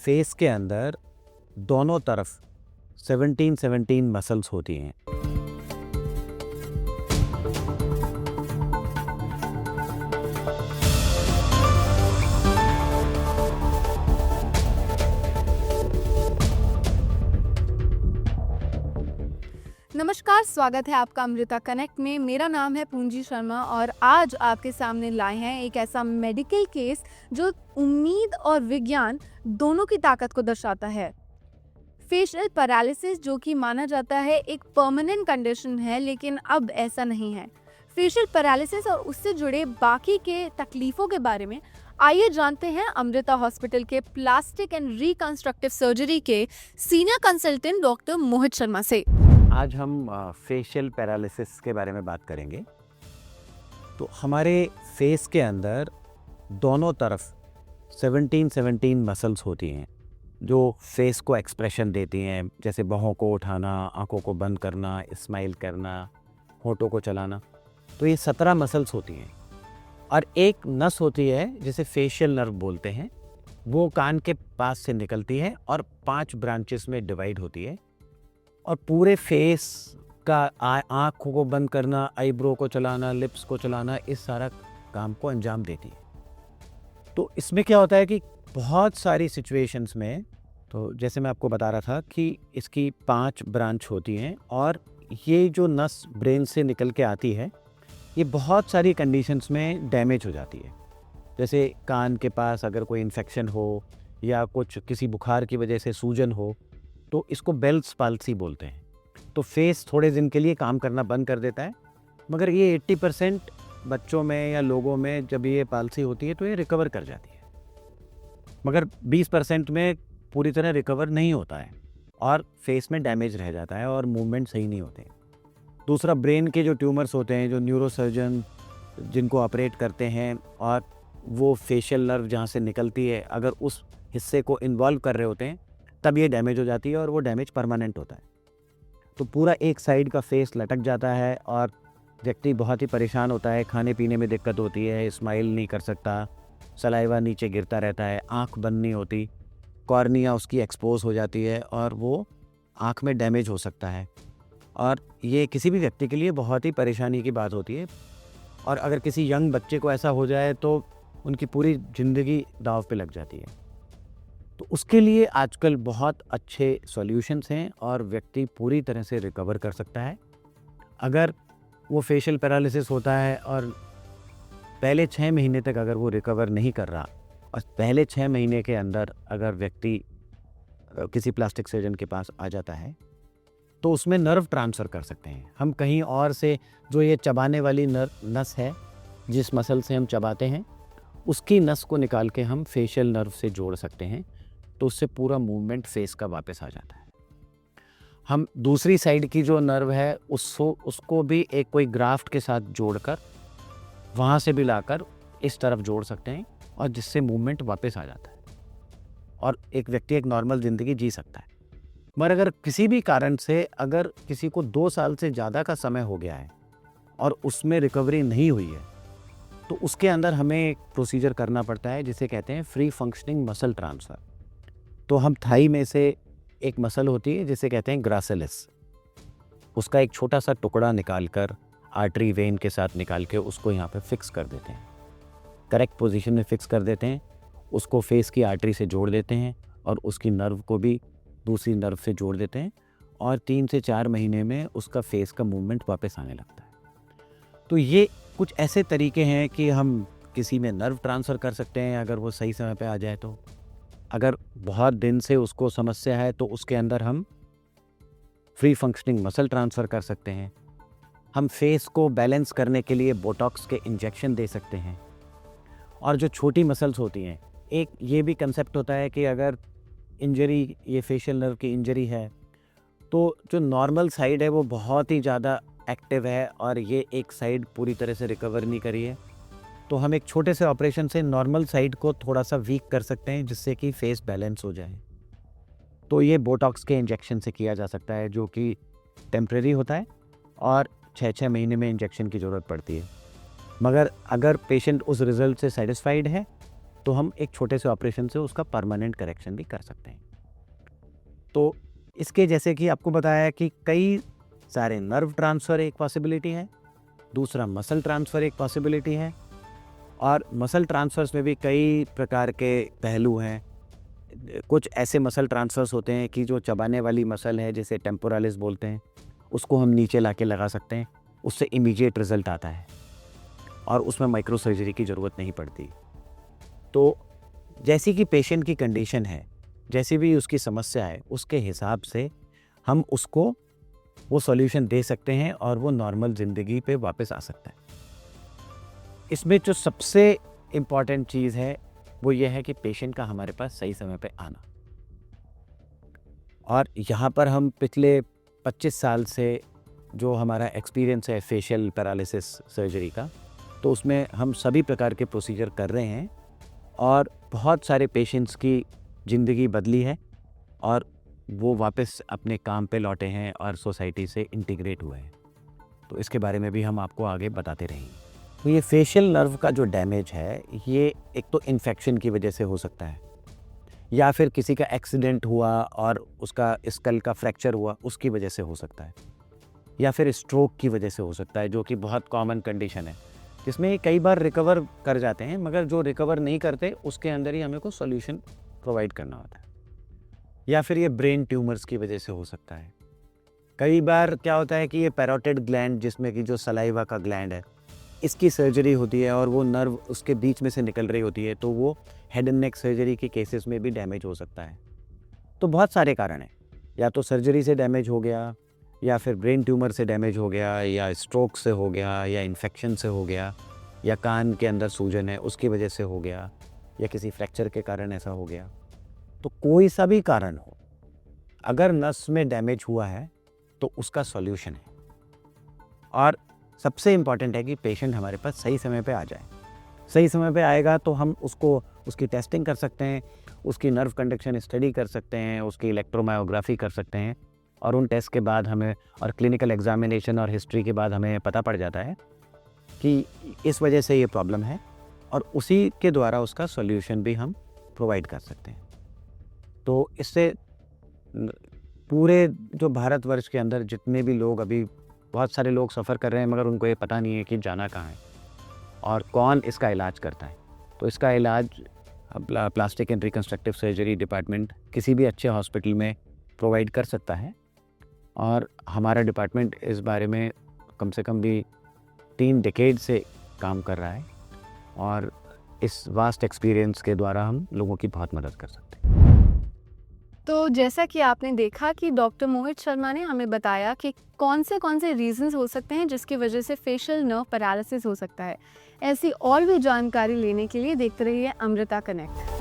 Face के अंदर दोनों तरफ 17 मसल्स होती हैं। नमस्कार, स्वागत है आपका अमृता कनेक्ट में। मेरा नाम है पूंजी शर्मा और आज आपके सामने लाए हैं एक ऐसा मेडिकल केस जो उम्मीद और विज्ञान दोनों की ताकत को दर्शाता है। फेशियल पैरालिसिस, जो कि माना जाता है एक परमानेंट कंडीशन है, लेकिन अब ऐसा नहीं है। फेशियल पैरालिसिस और उससे जुड़े बाकी के तकलीफों के बारे में आइए जानते हैं अमृता हॉस्पिटल के प्लास्टिक एंड रिकंस्ट्रक्टिव सर्जरी के senior consultant doctor Mohit Sharma से। आज हम फेशियल पैरालिसिस के बारे में बात करेंगे। तो हमारे फेस के अंदर दोनों तरफ 17 मसल्स होती हैं जो फेस को एक्सप्रेशन देती हैं, जैसे बाहों को उठाना, आंखों को बंद करना, स्माइल करना, होठों को चलाना। तो ये 17 मसल्स होती हैं और एक नस होती है जिसे फेशियल नर्व बोलते हैं। वो कान के पास से निकलती है और 5 ब्रांचेस में डिवाइड होती है और पूरे फेस का आँखों को बंद करना, आईब्रो को चलाना, लिप्स को चलाना, इस सारा काम को अंजाम देती है। तो इसमें क्या होता है कि बहुत सारी सिचुएशंस में, तो जैसे मैं आपको बता रहा था कि इसकी 5 ब्रांच होती हैं और ये जो नस ब्रेन से निकल के आती है, ये बहुत सारी कंडीशंस में डैमेज हो जाती है। जैसे कान के पास अगर कोई इन्फेक्शन हो या कुछ किसी बुखार की वजह से सूजन हो, तो इसको बेल्स पाल्सी बोलते हैं। तो फेस थोड़े दिन के लिए काम करना बंद कर देता है, मगर ये 80% बच्चों में या लोगों में जब ये पाल्सी होती है तो ये रिकवर कर जाती है, मगर 20% में पूरी तरह रिकवर नहीं होता है और फेस में डैमेज रह जाता है और मूवमेंट सही नहीं होते। दूसरा, ब्रेन के जो ट्यूमर्स होते हैं, जो न्यूरोसर्जन जिनको ऑपरेट करते हैं और वो फेशियल नर्व जहाँ से निकलती है, अगर उस हिस्से को इन्वॉल्व कर रहे होते हैं तब ये डैमेज हो जाती है और वो डैमेज परमानेंट होता है। तो पूरा एक साइड का फेस लटक जाता है और व्यक्ति बहुत ही परेशान होता है, खाने पीने में दिक्कत होती है, स्माइल नहीं कर सकता, सलाइवा नीचे गिरता रहता है, आँख बंद नहीं होती, कॉर्निया उसकी एक्सपोज हो जाती है और वो आँख में डैमेज हो सकता है। और ये किसी भी व्यक्ति के लिए बहुत ही परेशानी की बात होती है और अगर किसी यंग बच्चे को ऐसा हो जाए तो उनकी पूरी ज़िंदगी दांव पे लग जाती है। तो उसके लिए आजकल बहुत अच्छे सॉल्यूशंस हैं और व्यक्ति पूरी तरह से रिकवर कर सकता है। अगर वो फेशियल पैरालिसिस होता है और पहले 6 महीने तक अगर वो रिकवर नहीं कर रहा और पहले 6 महीने के अंदर अगर व्यक्ति किसी प्लास्टिक सर्जन के पास आ जाता है तो उसमें नर्व ट्रांसफ़र कर सकते हैं हम कहीं और से। जो ये चबाने वाली नस है, जिस मसल से हम चबाते हैं, उसकी नस को निकाल के हम फेशियल नर्व से जोड़ सकते हैं, तो उससे पूरा मूवमेंट फेस का वापस आ जाता है। हम दूसरी साइड की जो नर्व है उसको भी एक कोई ग्राफ्ट के साथ जोड़कर वहाँ से भी लाकर इस तरफ जोड़ सकते हैं और जिससे मूवमेंट वापस आ जाता है और एक व्यक्ति एक नॉर्मल ज़िंदगी जी सकता है। मगर अगर किसी भी कारण से अगर किसी को 2 साल से ज़्यादा का समय हो गया है और उसमें रिकवरी नहीं हुई है, तो उसके अंदर हमें एक प्रोसीजर करना पड़ता है जिसे कहते हैं फ्री फंक्शनिंग मसल ट्रांसफ़र। तो हम थाई में से एक मसल होती है जिसे कहते हैं ग्रासिलिस, उसका एक छोटा सा टुकड़ा निकाल कर आर्टरी वेन के साथ निकाल के उसको यहाँ पे फिक्स कर देते हैं, करेक्ट पोजीशन में फिक्स कर देते हैं, उसको फेस की आर्टरी से जोड़ देते हैं और उसकी नर्व को भी दूसरी नर्व से जोड़ देते हैं और 3 से 4 महीने में उसका फेस का मूवमेंट वापस आने लगता है। तो ये कुछ ऐसे तरीके हैं कि हम किसी में नर्व ट्रांसफ़र कर सकते हैं अगर वो सही समय पे आ जाए। तो अगर बहुत दिन से उसको समस्या है तो उसके अंदर हम फ्री फंक्शनिंग मसल ट्रांसफ़र कर सकते हैं। हम फेस को बैलेंस करने के लिए बोटॉक्स के इंजेक्शन दे सकते हैं। और जो छोटी मसल्स होती हैं, एक ये भी कंसेप्ट होता है कि अगर इंजरी, ये फेशियल नर्व की इंजरी है, तो जो नॉर्मल साइड है वो बहुत ही ज़्यादा एक्टिव है और ये एक साइड पूरी तरह से रिकवर नहीं करी है, तो हम एक छोटे से ऑपरेशन से नॉर्मल साइड को थोड़ा सा वीक कर सकते हैं जिससे कि फेस बैलेंस हो जाए। तो ये बोटॉक्स के इंजेक्शन से किया जा सकता है, जो कि टेम्परेरी होता है और 6-6 महीने में इंजेक्शन की ज़रूरत पड़ती है। मगर अगर पेशेंट उस रिज़ल्ट से सेटिस्फाइड है तो हम एक छोटे से ऑपरेशन से उसका परमानेंट करेक्शन भी कर सकते हैं। तो इसके जैसे कि आपको बताया कि कई सारे नर्व ट्रांसफ़र एक पॉसिबिलिटी है, दूसरा मसल ट्रांसफ़र एक पॉसिबिलिटी है, और मसल ट्रांसफ़र्स में भी कई प्रकार के पहलू हैं। कुछ ऐसे मसल ट्रांसफ़र्स होते हैं कि जो चबाने वाली मसल है, जिसे टेम्पोरालिस बोलते हैं, उसको हम नीचे लाके लगा सकते हैं, उससे इमीडिएट रिज़ल्ट आता है और उसमें माइक्रो सर्जरी की ज़रूरत नहीं पड़ती। तो जैसी कि पेशेंट की कंडीशन है, जैसी भी उसकी समस्या है, उसके हिसाब से हम उसको वो सॉल्यूशन दे सकते हैं और वो नॉर्मल ज़िंदगी पे वापस आ सकता है। इसमें जो सबसे इम्पॉर्टेंट चीज़ है वो ये है कि पेशेंट का हमारे पास सही समय पे आना। और यहाँ पर हम पिछले 25 साल से जो हमारा एक्सपीरियंस है फेशियल पैरालिसिस सर्जरी का, तो उसमें हम सभी प्रकार के प्रोसीजर कर रहे हैं और बहुत सारे पेशेंट्स की ज़िंदगी बदली है और वो वापस अपने काम पे लौटे हैं और सोसाइटी से इंटीग्रेट हुए हैं। तो इसके बारे में भी हम आपको आगे बताते रहेंगे। तो ये फेशियल नर्व का जो डैमेज है, ये एक तो इन्फेक्शन की वजह से हो सकता है, या फिर किसी का एक्सीडेंट हुआ और उसका स्कल का फ्रैक्चर हुआ, उसकी वजह से हो सकता है, या फिर स्ट्रोक की वजह से हो सकता है, जो कि बहुत कॉमन कंडीशन है, जिसमें कई बार रिकवर कर जाते हैं, मगर जो रिकवर नहीं करते उसके अंदर ही हमें को सॉल्यूशन प्रोवाइड करना होता है। या फिर ये ब्रेन ट्यूमर्स की वजह से हो सकता है। कई बार क्या होता है कि ये पैरोटिड ग्लैंड, जिसमें कि जो सलाइवा का ग्लैंड है, इसकी सर्जरी होती है और वो नर्व उसके बीच में से निकल रही होती है, तो वो हेड एंड नेक सर्जरी के केसेस में भी डैमेज हो सकता है। तो बहुत सारे कारण हैं, या तो सर्जरी से डैमेज हो गया, या फिर ब्रेन ट्यूमर से डैमेज हो गया, या स्ट्रोक से हो गया, या इन्फेक्शन से हो गया, या कान के अंदर सूजन है उसकी वजह से हो गया, या किसी फ्रैक्चर के कारण ऐसा हो गया। तो कोई सा भी कारण हो, अगर नस में डैमेज हुआ है तो उसका सॉल्यूशन है। और सबसे इम्पॉर्टेंट है कि पेशेंट हमारे पास सही समय पे आ जाए। सही समय पे आएगा तो हम उसको उसकी टेस्टिंग कर सकते हैं, उसकी नर्व कंडक्शन स्टडी कर सकते हैं, उसकी इलेक्ट्रोमायोग्राफी कर सकते हैं, और उन टेस्ट के बाद हमें और क्लिनिकल एग्जामिनेशन और हिस्ट्री के बाद हमें पता पड़ जाता है कि इस वजह से ये प्रॉब्लम है, और उसी के द्वारा उसका सॉल्यूशन भी हम प्रोवाइड कर सकते हैं। तो इससे पूरे जो भारतवर्ष के अंदर जितने भी लोग, अभी बहुत सारे लोग सफ़र कर रहे हैं, मगर उनको ये पता नहीं है कि जाना कहाँ है और कौन इसका इलाज करता है। तो इसका इलाज plastic and reconstructive surgery department किसी भी अच्छे हॉस्पिटल में प्रोवाइड कर सकता है, और हमारा डिपार्टमेंट इस बारे में कम से कम भी 3 डेकेड से काम कर रहा है, और इस वास्ट एक्सपीरियंस के द्वारा हम लोगों की बहुत मदद कर सकते हैं। तो जैसा कि आपने देखा कि डॉक्टर मोहित शर्मा ने हमें बताया कि कौन से रीजंस हो सकते हैं जिसकी वजह से फेशियल नर्व पैरालिसिस हो सकता है। ऐसी और भी जानकारी लेने के लिए देखते रहिए अमृता कनेक्ट।